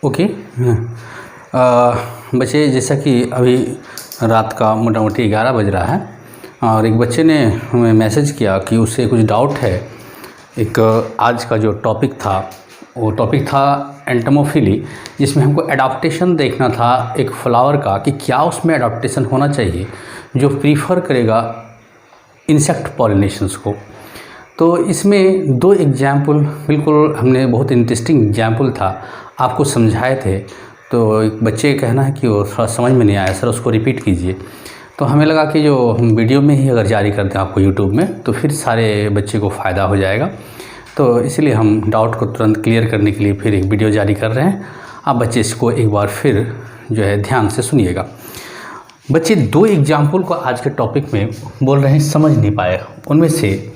Okay. बच्चे, जैसा कि अभी रात का मोटा मोटी 11 बज रहा है और एक बच्चे ने हमें मैसेज किया कि उसे कुछ डाउट है। एक आज का जो टॉपिक था वो टॉपिक था एंटोमोफिली, जिसमें हमको एडाप्टेशन देखना था एक फ्लावर का कि क्या उसमें एडाप्टेशन होना चाहिए जो प्रीफर करेगा इंसेक्ट पॉलिनेशंस को। तो इसमें दो एग्जाम्पल बिल्कुल हमने बहुत इंटरेस्टिंग एग्जाम्पल था आपको समझाए थे। तो एक बच्चे का कहना है कि वो थोड़ा समझ में नहीं आया सर, उसको रिपीट कीजिए। तो हमें लगा कि जो हम वीडियो में ही अगर जारी करते हैं आपको यूट्यूब में तो फिर सारे बच्चे को फ़ायदा हो जाएगा। तो इसलिए हम डाउट को तुरंत क्लियर करने के लिए फिर एक वीडियो जारी कर रहे हैं। आप बच्चे इसको एक बार फिर जो है ध्यान से सुनिएगा। बच्चे दो एग्जाम्पल को आज के टॉपिक में बोल रहे हैं, समझ नहीं पाए। उनमें से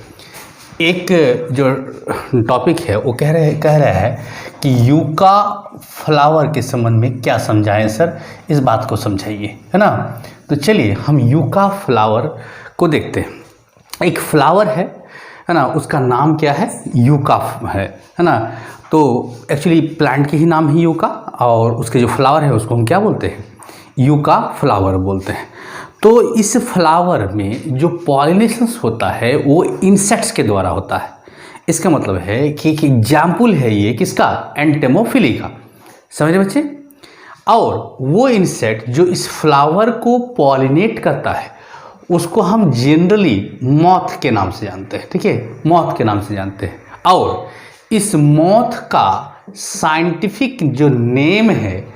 एक जो टॉपिक है वो कह रहा है कि यूका फ्लावर के संबंध में क्या समझाएं सर, इस बात को समझाइए, है ना। तो चलिए हम यूका फ्लावर को देखते हैं। एक फ्लावर है ना, उसका नाम क्या है, यूका है ना। तो एक्चुअली प्लांट की ही नाम है यूका और उसके जो फ्लावर है उसको हम क्या बोलते हैं, यूका फ्लावर बोलते हैं। तो इस फ्लावर में जो पॉलिनेशंस होता है वो इंसेक्ट्स के द्वारा होता है। इसका मतलब है कि एक एग्जाम्पल है ये किसका, एंटोमोफिली का। समझे बच्चे। और वो इंसेक्ट जो इस फ्लावर को पॉलिनेट करता है उसको हम जनरली मॉथ के नाम से जानते हैं, ठीक है, मॉथ के नाम से जानते हैं। और इस मॉथ का साइंटिफिक जो नेम है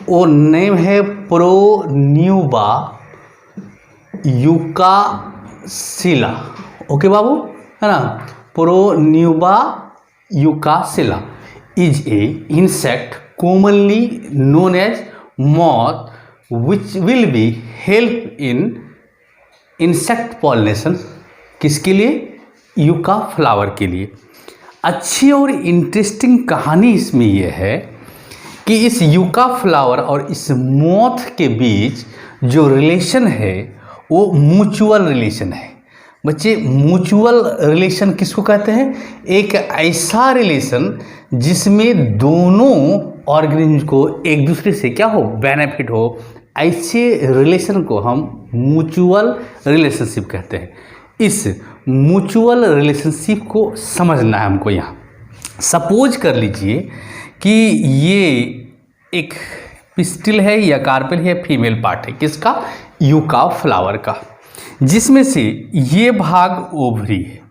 वो नेम है प्रोन्यूबा यूकासिला। ओके बाबू, है ना। Pronuba yuccasella is a insect commonly known as moth which will be help in insect pollination। किसके लिए, यूका फ्लावर के लिए। अच्छी और इंटरेस्टिंग कहानी इसमें यह है कि इस यूका फ्लावर और इस मोथ के बीच जो रिलेशन है वो म्यूचुअल रिलेशन है। बच्चे, म्यूचुअल रिलेशन किसको कहते हैं, एक ऐसा रिलेशन जिसमें दोनों ऑर्गेनिज्म को एक दूसरे से क्या हो, बेनिफिट हो। ऐसे रिलेशन को हम म्यूचुअल रिलेशनशिप कहते हैं। इस म्यूचुअल रिलेशनशिप को समझना है हमको। यहाँ सपोज कर लीजिए कि ये एक पिस्टिल है या कार्पेल है, फीमेल पार्ट है किसका, यूका फ्लावर का, जिसमें से ये भाग ओवरी है,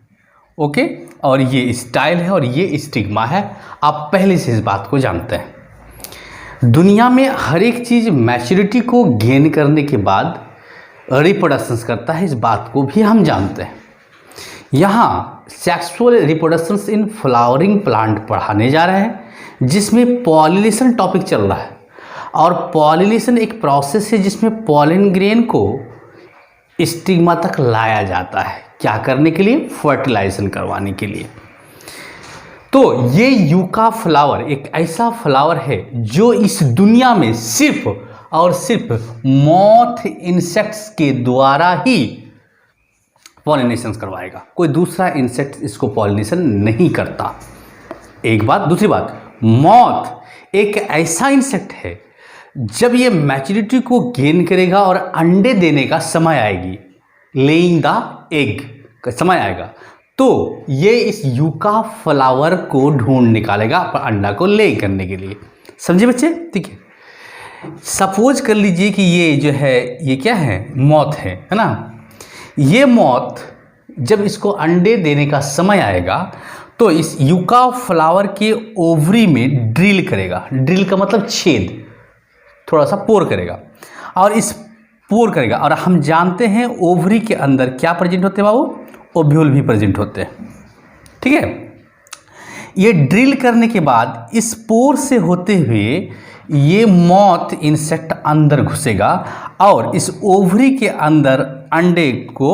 ओके, और ये स्टाइल है और ये स्टिग्मा है। आप पहले से इस बात को जानते हैं। दुनिया में हर एक चीज़ मैच्योरिटी को गेन करने के बाद रिप्रोडक्शंस करता है, इस बात को भी हम जानते हैं। यहाँ sexual reproductions in flowering plant पढ़ाने जा रहे हैं जिसमें पॉलिनेशन टॉपिक चल रहा है। और पॉलिनेशन एक प्रोसेस है जिसमें पॉलन ग्रेन को स्टिग्मा तक लाया जाता है, क्या करने के लिए, फर्टिलाइजेशन करवाने के लिए। तो ये यूका फ्लावर एक ऐसा फ्लावर है जो इस दुनिया में सिर्फ और सिर्फ मॉथ इंसेक्ट्स के द्वारा ही पॉलिनेशन करवाएगा, कोई दूसरा इंसेक्ट इसको पॉलिनेशन नहीं करता। एक बात। दूसरी बात, मॉथ एक ऐसा इंसेक्ट है जब ये मैच्योरिटी को गेन करेगा और अंडे देने का समय आएगी, लेइंग द एग का समय आएगा, तो ये इस यूका फ्लावर को ढूंढ निकालेगा अंडा को ले करने के लिए। समझे बच्चे, ठीक है। सपोज कर लीजिए कि ये जो है ये क्या है, मॉथ है ना। ये मॉथ जब इसको अंडे देने का समय आएगा तो इस यूका फ्लावर के ओवरी में ड्रिल करेगा। ड्रिल का मतलब छेद, थोड़ा सा पोर करेगा और इस पोर करेगा। और हम जानते हैं ओवरी के अंदर क्या प्रेजेंट होते हैं बाबू, ओव्यूल भी प्रेजेंट होते हैं, ठीक है। ये ड्रिल करने के बाद इस पोर से होते हुए ये मॉथ इंसेक्ट अंदर घुसेगा और इस ओवरी के अंदर अंडे को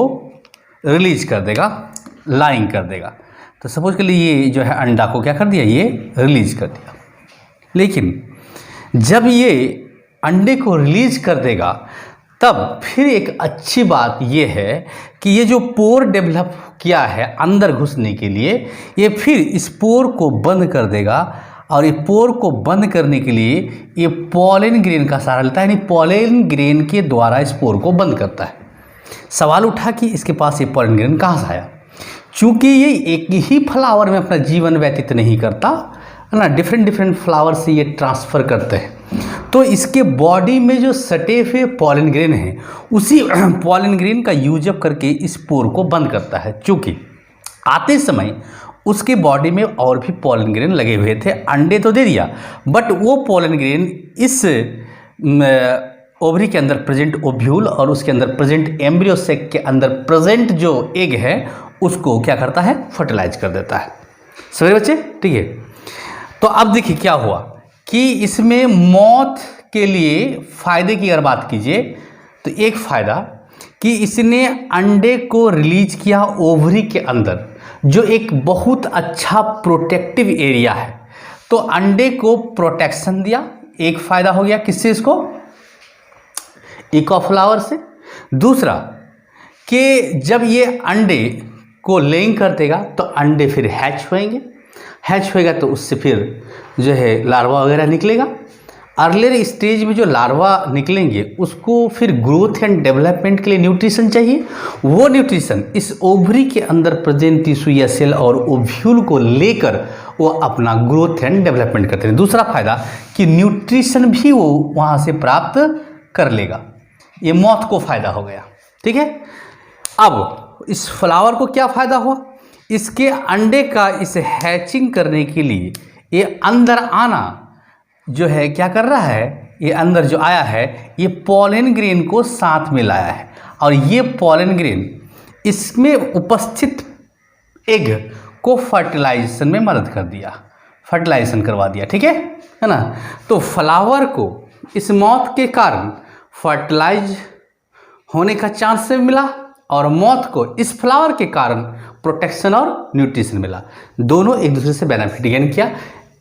रिलीज कर देगा, लाइंग कर देगा। तो सपोज के लिए ये जो है अंडा को क्या कर दिया, ये रिलीज कर दिया। लेकिन जब ये अंडे को रिलीज कर देगा तब फिर एक अच्छी बात ये है कि ये जो पोर डेवलप किया है अंदर घुसने के लिए, ये फिर इस पोर को बंद कर देगा और ये पोर को बंद करने के लिए ये पॉलन ग्रेन का सहारा लेता है, यानी पॉलन ग्रेन के द्वारा इस पोर को बंद करता है। सवाल उठा कि इसके पास ये पॉलन ग्रेन कहाँ से आया। चूँकि ये एक ही फ्लावर में अपना जीवन व्यतीत नहीं करता है ना, डिफरेंट डिफरेंट फ्लावर से ये ट्रांसफ़र करते हैं, तो इसके बॉडी में जो सटे हुए पॉलन ग्रेन है उसी पॉलन ग्रेन का यूज अप करके इस पोर को बंद करता है। चूँकि आते समय उसके बॉडी में और भी पॉलन ग्रेन लगे हुए थे, अंडे तो दे दिया, बट वो पॉलन ग्रेन इस ओवरी के अंदर प्रेजेंट ओव्यूल और उसके अंदर प्रेजेंट एम्ब्रियो सेक के अंदर प्रेजेंट जो एग है उसको क्या करता है, फर्टिलाइज कर देता है। समझे बच्चे, ठीक है। तो अब देखिए क्या हुआ कि इसमें मौत के लिए फ़ायदे की अगर बात कीजिए तो एक फ़ायदा कि इसने अंडे को रिलीज किया ओवरी के अंदर, जो एक बहुत अच्छा प्रोटेक्टिव एरिया है, तो अंडे को प्रोटेक्शन दिया, एक फ़ायदा हो गया किससे, इसको इकोफ्लावर से। दूसरा कि जब ये अंडे को लेइंग कर देगा तो अंडे फिर हैच होएंगे, हैच होएगा तो उससे फिर जो है लार्वा वगैरह निकलेगा। अर्लियर स्टेज में जो लार्वा निकलेंगे उसको फिर ग्रोथ एंड डेवलपमेंट के लिए न्यूट्रिशन चाहिए, वो न्यूट्रिशन इस ओवरी के अंदर प्रेजेंट टिश्यू या सेल और ओव्यूल को लेकर वो अपना ग्रोथ एंड डेवलपमेंट करते हैं। दूसरा फायदा कि न्यूट्रिशन भी वो वहाँ से प्राप्त कर लेगा, ये मौत को फायदा हो गया, ठीक है। अब इस फ्लावर को क्या फ़ायदा हुआ, इसके अंडे का इस हैचिंग करने के लिए ये अंदर आना जो है क्या कर रहा है, ये अंदर जो आया है ये पॉलन ग्रेन को साथ में लाया है, और ये पॉलन ग्रेन इसमें उपस्थित एग को फर्टिलाइजेशन में मदद कर दिया, फर्टिलाइजेशन करवा दिया, ठीक है ना। तो फ्लावर को इस मौत के कारण फर्टिलाइज होने का चांस मिला और मौत को इस फ्लावर के कारण प्रोटेक्शन और न्यूट्रिशन मिला, दोनों एक दूसरे से बेनिफिट गेन किया,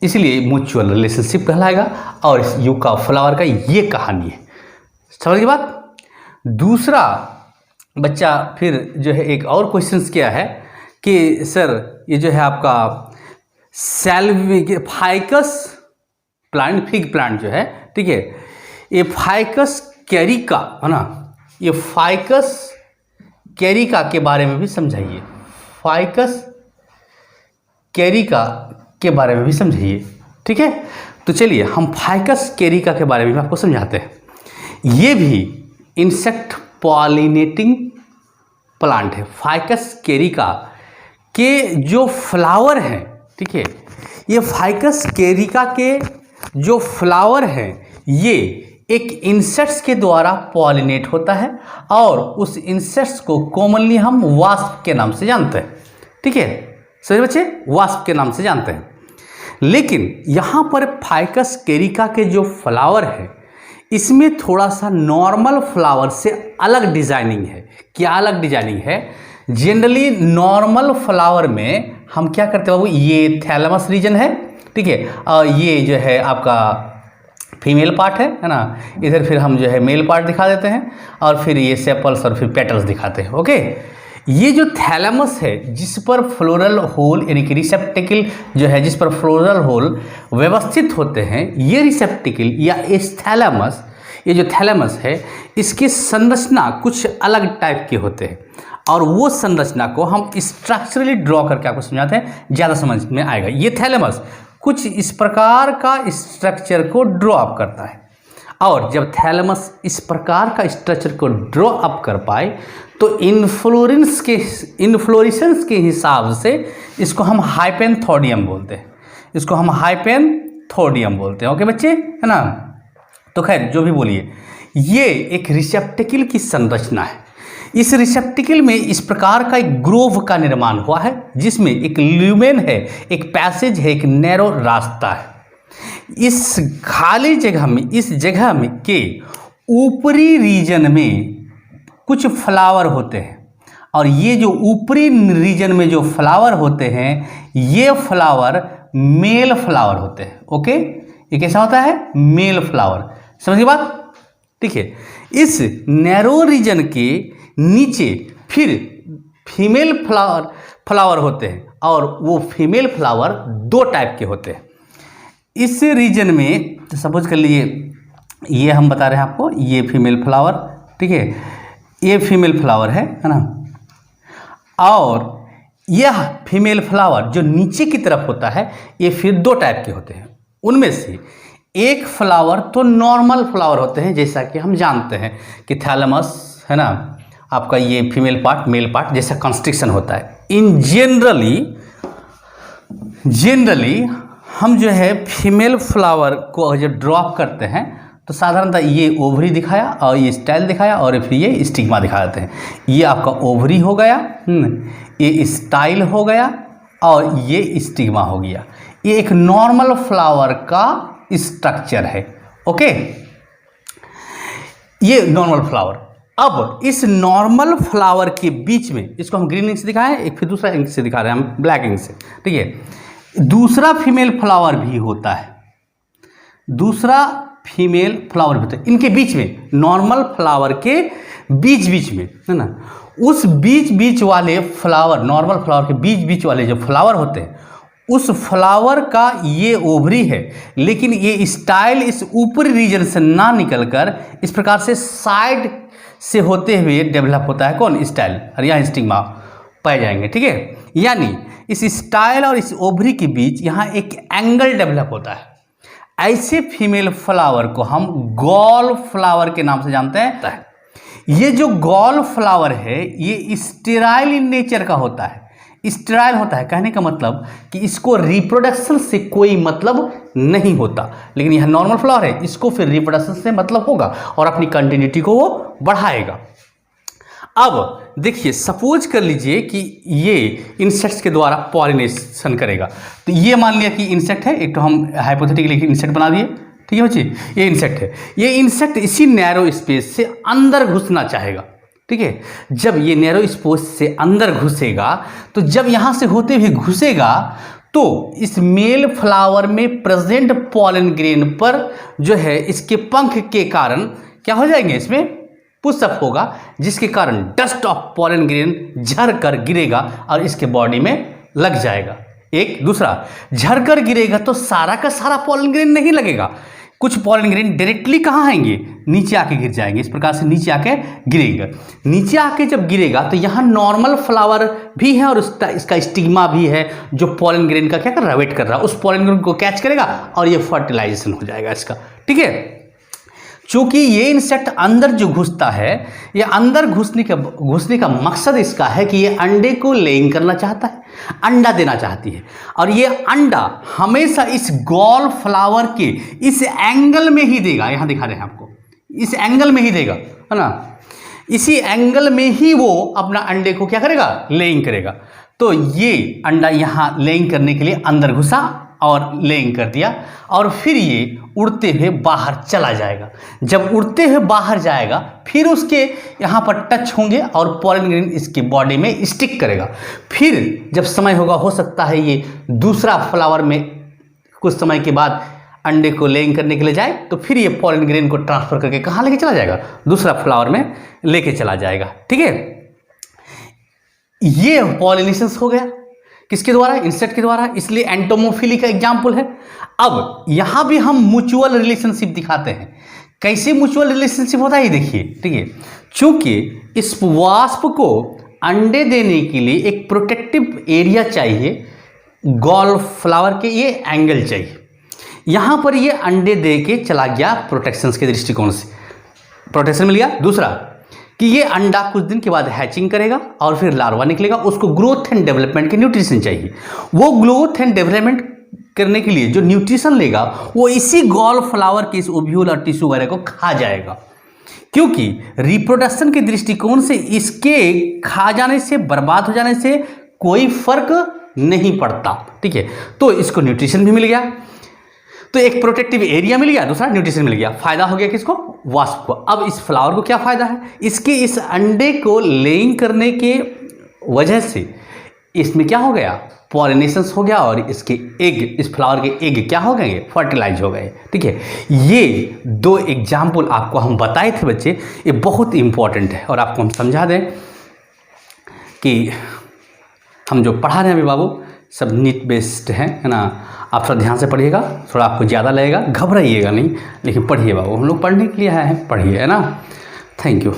इसलिए म्यूचुअल रिलेशनशिप कहलाएगा। और इस यूका फ्लावर का ये कहानी है, समझ की बात। दूसरा बच्चा फिर जो है एक और क्वेश्चंस किया है कि सर ये जो है आपका फाइकस प्लांट, फिग प्लांट जो है, ठीक है, ये फाइकस कैरिका है ना, ये फाइकस कैरिका के बारे में भी समझाइए, फाइकस कैरिका के बारे में भी समझाइए, ठीक है। तो चलिए हम फाइकस कैरिका के बारे में आपको समझाते हैं। ये भी इंसेक्ट पॉलिनेटिंग प्लांट है। फाइकस कैरिका के जो फ्लावर हैं, ठीक है, ये फाइकस कैरिका के जो फ्लावर हैं ये एक इंसेक्ट्स के द्वारा पॉलिनेट होता है, और उस इंसेक्ट्स को कॉमनली हम वास्प के नाम से जानते हैं, ठीक है, सही बच्चे, वास्प के नाम से जानते हैं। लेकिन यहाँ पर फाइकस कैरिका के जो फ्लावर है इसमें थोड़ा सा नॉर्मल फ्लावर से अलग डिजाइनिंग है। क्या अलग डिजाइनिंग है? जनरली नॉर्मल फ्लावर में हम क्या करते हैं बाबू, ये थैलेमस रीजन है, ठीक है, और ये जो है आपका फीमेल पार्ट है ना, इधर फिर हम जो है मेल पार्ट दिखा देते हैं, और फिर ये सेपल्स और फिर पेटल्स दिखाते हैं, ओके। ये जो थैलेमस है जिस पर फ्लोरल होल यानी कि रिसेप्टिकल जो है जिस पर फ्लोरल होल व्यवस्थित होते हैं, ये रिसेप्टिकल या इस थैलेमस, ये जो थैलेमस है इसकी संरचना कुछ अलग टाइप के होते हैं, और वो संरचना को हम स्ट्रक्चरली ड्रॉ करके आपको समझाते हैं, ज़्यादा समझ में आएगा। ये थैलेमस कुछ इस प्रकार का स्ट्रक्चर को ड्रॉ अप करता है, और जब थैलेमस इस प्रकार का स्ट्रक्चर को ड्रॉ अप कर पाए तो इन्फ्लोरेसेंस के हिसाब से इसको हम हाइपेंथोडियम बोलते हैं, इसको हम हाइपेंथोडियम बोलते हैं, ओके बच्चे, है ना। तो खैर जो भी बोलिए, ये एक रिसेप्टिकल की संरचना है। इस रिसेप्टिकल में इस प्रकार का एक ग्रोव का निर्माण हुआ है जिसमें एक ल्यूमेन है, एक पैसेज है, एक नैरो रास्ता है। इस खाली जगह में, इस जगह में के ऊपरी रीजन में कुछ फ्लावर होते हैं, और ये जो ऊपरी रीजन में जो फ्लावर होते हैं ये फ्लावर मेल फ्लावर होते हैं, ओके। ये कैसा होता है? मेल फ्लावर, समझिए बात, ठीक है। इस नैरो रीजन के नीचे फिर फीमेल फ्लावर होते हैं, और वो फीमेल फ्लावर दो टाइप के होते हैं। इस रीजन में सपोज कर लीजिए ये हम बता रहे हैं आपको, ये फीमेल फ्लावर, ठीक है, ये फीमेल फ्लावर है ना, और यह फीमेल फ्लावर जो नीचे की तरफ होता है ये फिर दो टाइप के होते हैं। उनमें से एक फ्लावर तो नॉर्मल फ्लावर होते हैं, जैसा कि हम जानते हैं कि थैलेमस है ना, आपका ये फीमेल पार्ट मेल पार्ट जैसा कंस्ट्रक्शन होता है। इन जनरली हम जो है फीमेल फ्लावर को जब ड्रॉप करते हैं तो साधारणतः ये ओवरी दिखाया और ये स्टाइल दिखाया और फिर ये स्टिग्मा दिखा देते हैं। ये आपका ओवरी हो गया, ये स्टाइल हो गया और ये स्टिग्मा हो गया। ये एक नॉर्मल फ्लावर का स्ट्रक्चर है। ओके, ये नॉर्मल फ्लावर। अब इस नॉर्मल फ्लावर के बीच में, इसको हम ग्रीन इंक से दिखाएं, एक फिर दूसरा इंक से दिखा रहे हैं हम ब्लैक इंक से, ठीक है। दूसरा फीमेल फ्लावर भी होता है, दूसरा फीमेल फ्लावर भी होता है। इनके बीच में, नॉर्मल फ्लावर के बीच बीच में है ना, उस बीच बीच वाले फ्लावर, नॉर्मल फ्लावर के बीच बीच वाले जो फ्लावर होते हैं उस फ्लावर का ये ओवरी है, लेकिन ये स्टाइल इस ऊपरी रीजन से ना निकलकर इस प्रकार से साइड से होते हुए डेवलप होता है। कौन? स्टाइल, और यहाँ स्टिग्मा पाए जाएंगे, ठीक है। यानी इस स्टाइल और इस ओवरी के बीच यहाँ एक एंगल डेवलप होता है। ऐसे फीमेल फ्लावर को हम गॉल फ्लावर के नाम से जानते हैं। ये जो गॉल फ्लावर है ये स्टेराइल इन नेचर का होता है। स्टेराइल होता है, कहने का मतलब कि इसको रिप्रोडक्शन से कोई मतलब नहीं होता, लेकिन यह नॉर्मल फ्लावर है, इसको फिर रिप्रोडक्शन से मतलब होगा और अपनी कंटिन्यूटी को वो बढ़ाएगा। अब देखिए, सपोज कर लीजिए कि ये इंसेक्ट्स के द्वारा पॉलिनेशन करेगा, तो ये मान लिया कि इंसेक्ट है, एक तो हम हाइपोथेटिकली इंसेक्ट बना दिए, ठीक है बच्चे, ये इंसेक्ट है। ये इंसेक्ट इसी नैरो स्पेस से अंदर घुसना चाहेगा, ठीक है। जब ये नैरो स्पेस से अंदर घुसेगा, तो जब यहाँ से होते हुए घुसेगा तो इस मेल फ्लावर में प्रेजेंट पॉलन ग्रेन पर जो है इसके पंख के कारण क्या हो जाएंगे, इसमें पुशअप होगा, जिसके कारण डस्ट ऑफ पॉलन ग्रेन झड़ कर गिरेगा और इसके बॉडी में लग जाएगा। एक दूसरा, झड़ कर गिरेगा तो सारा का सारा पॉलन ग्रेन नहीं लगेगा, कुछ पॉलन ग्रेन डायरेक्टली कहाँ आएंगे, नीचे आके गिर जाएंगे। इस प्रकार से नीचे आके गिरेगा। नीचे आके जब गिरेगा तो यहाँ नॉर्मल फ्लावर भी है और इसका स्टिग्मा भी है जो पॉलन ग्रेन का क्या कर रहा है, वेट कर रहा है, उस पॉलन ग्रेन को कैच करेगा और ये फर्टिलाइजेशन हो जाएगा इसका, ठीक है। चूंकि ये इंसेक्ट अंदर जो घुसता है, ये अंदर घुसने का मकसद इसका है कि ये अंडे को लेइंग करना चाहता है, अंडा देना चाहती है, और ये अंडा हमेशा इस गॉल फ्लावर के इस एंगल में ही देगा। यहाँ दिखा रहे हैं आपको, इस एंगल में ही देगा, है ना, इसी एंगल में ही वो अपना अंडे को क्या करेगा, लेइंग करेगा। तो ये अंडा यहाँ लेइंग करने के लिए अंदर घुसा और लेइंग कर दिया, और फिर ये उड़ते हुए बाहर चला जाएगा। जब उड़ते हुए बाहर जाएगा फिर उसके यहाँ पर टच होंगे और पॉलन ग्रेन इसके बॉडी में स्टिक करेगा। फिर जब समय होगा, हो सकता है ये दूसरा फ्लावर में कुछ समय के बाद अंडे को लेइंग करने के लिए जाए, तो फिर ये पॉलन ग्रेन को ट्रांसफर करके कहाँ लेके चला जाएगा, दूसरा फ्लावर में लेके चला जाएगा, ठीक है। ये पॉलिनेशन हो गया, किसके द्वारा, इंसेक्ट के द्वारा, इसलिए एंटोमोफिली का एग्जाम्पल है। अब यहां भी हम म्यूचुअल रिलेशनशिप दिखाते हैं। कैसे म्यूचुअल रिलेशनशिप होता है ये देखिए, ठीक है। चूंकि इस वास्प को अंडे देने के लिए एक प्रोटेक्टिव एरिया चाहिए, गॉल फ्लावर के ये एंगल चाहिए, यहां पर ये अंडे दे के चला गया, प्रोटेक्शन के दृष्टिकोण से प्रोटेक्शन मिल गया। दूसरा कि ये अंडा कुछ दिन के बाद हैचिंग करेगा और फिर लार्वा निकलेगा, उसको ग्रोथ एंड डेवलपमेंट के न्यूट्रिशन चाहिए। वो ग्रोथ एंड डेवलपमेंट करने के लिए जो न्यूट्रिशन लेगा वो इसी गॉल फ्लावर के इस ओव्यूल और टिश्यू वगैरह को खा जाएगा, क्योंकि रिप्रोडक्शन के दृष्टिकोण से इसके खा जाने से, बर्बाद हो जाने से कोई फर्क नहीं पड़ता, ठीक है। तो इसको न्यूट्रिशन भी मिल गया, तो एक प्रोटेक्टिव एरिया मिल गया, दूसरा न्यूट्रिशन मिल गया। फायदा हो गया किसको, वास्प को। अब इस फ्लावर को क्या फायदा है, इसके इस अंडे को लेइंग करने के वजह से इसमें क्या हो गया, पॉलिनेशन हो गया, और इसके एग, इस फ्लावर के एग क्या हो गए, फर्टिलाइज हो गए, ठीक है। ये दो एग्जाम्पल आपको हम बताए थे बच्चे, ये बहुत इंपॉर्टेंट है। और आपको हम समझा दें कि हम जो पढ़ा रहे हैं अभी बाबू सब नीट बेस्ड है ना, आप थोड़ा ध्यान से पढ़िएगा, थोड़ा आपको ज़्यादा लगेगा, घबराइएगा नहीं, लेकिन पढ़िए बाबू, हम लोग पढ़ने के लिए आए हैं, पढ़िए, है ना। Thank you.